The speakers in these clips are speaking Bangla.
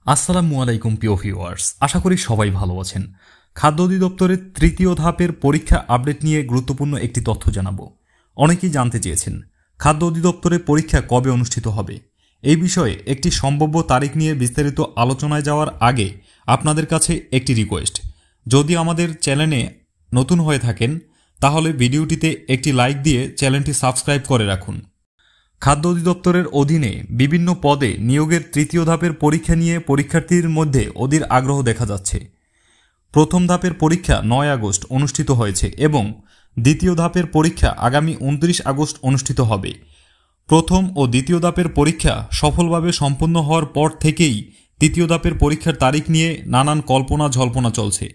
আসসালামু আলাইকুম প্রিয় ভিউয়ার্স, আশা করি সবাই ভালো আছেন। খাদ্য অধিদপ্তরের তৃতীয় ধাপের পরীক্ষা আপডেট নিয়ে গুরুত্বপূর্ণ একটি তথ্য জানাবো। অনেকেই জানতে চেয়েছেন খাদ্য অধিদপ্তরের পরীক্ষা কবে অনুষ্ঠিত হবে। এই বিষয়ে একটি সম্ভাব্য তারিখ নিয়ে বিস্তারিত আলোচনায় যাওয়ার আগে আপনাদের কাছে একটি রিকোয়েস্ট, যদি আমাদের চ্যানেলে নতুন হয়ে থাকেন তাহলে ভিডিওটিতে একটি লাইক দিয়ে চ্যানেলটি সাবস্ক্রাইব করে রাখুন। খাদ্য অধিদপ্তরের অধীনে বিভিন্ন পদে নিয়োগের তৃতীয় ধাপের পরীক্ষা নিয়ে পরীক্ষার্থীর মধ্যে অধীর আগ্রহ দেখা যাচ্ছে। প্রথম ধাপের পরীক্ষা 9 আগস্ট অনুষ্ঠিত হয়েছে এবং দ্বিতীয় ধাপের পরীক্ষা আগামী 29 আগস্ট অনুষ্ঠিত হবে। প্রথম ও দ্বিতীয় ধাপের পরীক্ষা সফলভাবে সম্পন্ন হওয়ার পর থেকেই তৃতীয় ধাপের পরীক্ষার তারিখ নিয়ে নানান কল্পনা জল্পনা চলছে।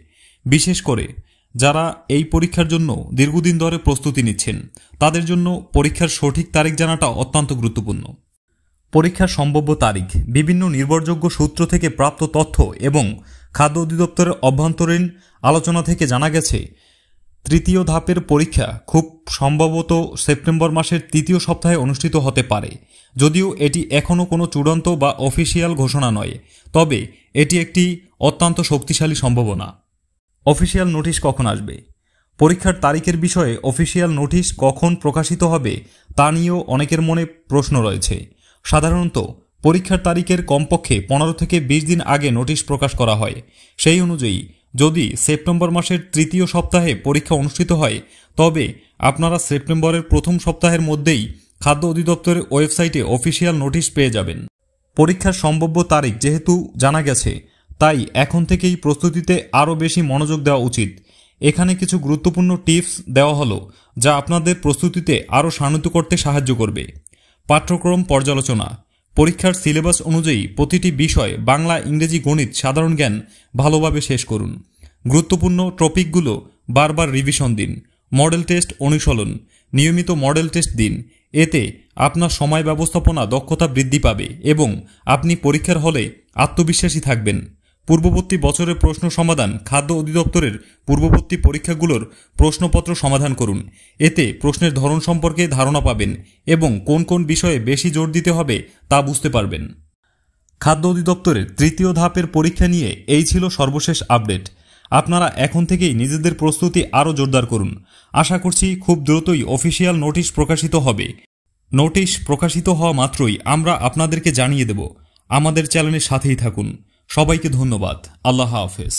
বিশেষ করে যারা এই পরীক্ষার জন্য দীর্ঘদিন ধরে প্রস্তুতি নিচ্ছেন তাদের জন্য পরীক্ষার সঠিক তারিখ জানাটা অত্যন্ত গুরুত্বপূর্ণ। পরীক্ষার সম্ভাব্য তারিখ বিভিন্ন নির্ভরযোগ্য সূত্র থেকে প্রাপ্ত তথ্য এবং খাদ্য অধিদপ্তরের অভ্যন্তরীণ আলোচনা থেকে জানা গেছে, তৃতীয় ধাপের পরীক্ষা খুব সম্ভবত সেপ্টেম্বর মাসের তৃতীয় সপ্তাহে অনুষ্ঠিত হতে পারে। যদিও এটি এখনও কোনো চূড়ান্ত বা অফিসিয়াল ঘোষণা নয়, তবে এটি একটি অত্যন্ত শক্তিশালী সম্ভাবনা। অফিসিয়াল নোটিশ কখন আসবে? পরীক্ষার তারিখের বিষয়ে অফিসিয়াল নোটিশ কখন প্রকাশিত হবে তা নিয়েও অনেকের মনে প্রশ্ন রয়েছে। সাধারণত পরীক্ষার তারিখের কমপক্ষে 15 থেকে 20 দিন আগে নোটিশ প্রকাশ করা হয়। সেই অনুযায়ী যদি সেপ্টেম্বর মাসের তৃতীয় সপ্তাহে পরীক্ষা অনুষ্ঠিত হয় তবে আপনারা সেপ্টেম্বরের প্রথম সপ্তাহের মধ্যেই খাদ্য অধিদপ্তরের ওয়েবসাইটে অফিসিয়াল নোটিশ পেয়ে যাবেন। পরীক্ষার সম্ভাব্য তারিখ যেহেতু জানা গেছে, তাই এখন থেকেই প্রস্তুতিতে আরও বেশি মনোযোগ দেওয়া উচিত। এখানে কিছু গুরুত্বপূর্ণ টিপস দেওয়া হলো যা আপনাদের প্রস্তুতিতে আরও শানিত করতে সাহায্য করবে। পাঠ্যক্রম পর্যালোচনা। পরীক্ষার সিলেবাস অনুযায়ী প্রতিটি বিষয় বাংলা, ইংরেজি, গণিত, সাধারণ জ্ঞান ভালোভাবে শেষ করুন। গুরুত্বপূর্ণ টপিকগুলো বারবার রিভিশন দিন। মডেল টেস্ট অনুশীলন। নিয়মিত মডেল টেস্ট দিন। এতে আপনার সময় ব্যবস্থাপনা দক্ষতা বৃদ্ধি পাবে এবং আপনি পরীক্ষার হলে আত্মবিশ্বাসী থাকবেন। পূর্ববর্তী বছরের প্রশ্ন সমাধান। খাদ্য অধিদপ্তরের পূর্ববর্তী পরীক্ষাগুলোর প্রশ্নপত্র সমাধান করুন। এতে প্রশ্নের ধরন সম্পর্কে ধারণা পাবেন এবং কোন কোন বিষয়ে বেশি জোর দিতে হবে তা বুঝতে পারবেন। খাদ্য অধিদপ্তরের তৃতীয় ধাপের পরীক্ষা নিয়ে এই ছিল সর্বশেষ আপডেট। আপনারা এখন থেকেই নিজেদের প্রস্তুতি আরও জোরদার করুন। আশা করছি খুব দ্রুতই অফিসিয়াল নোটিশ প্রকাশিত হবে। নোটিশ প্রকাশিত হওয়া মাত্রই আমরা আপনাদেরকে জানিয়ে দেব। আমাদের চ্যানেলের সাথেই থাকুন। সবাইকে ধন্যবাদ। আল্লাহ হাফেজ।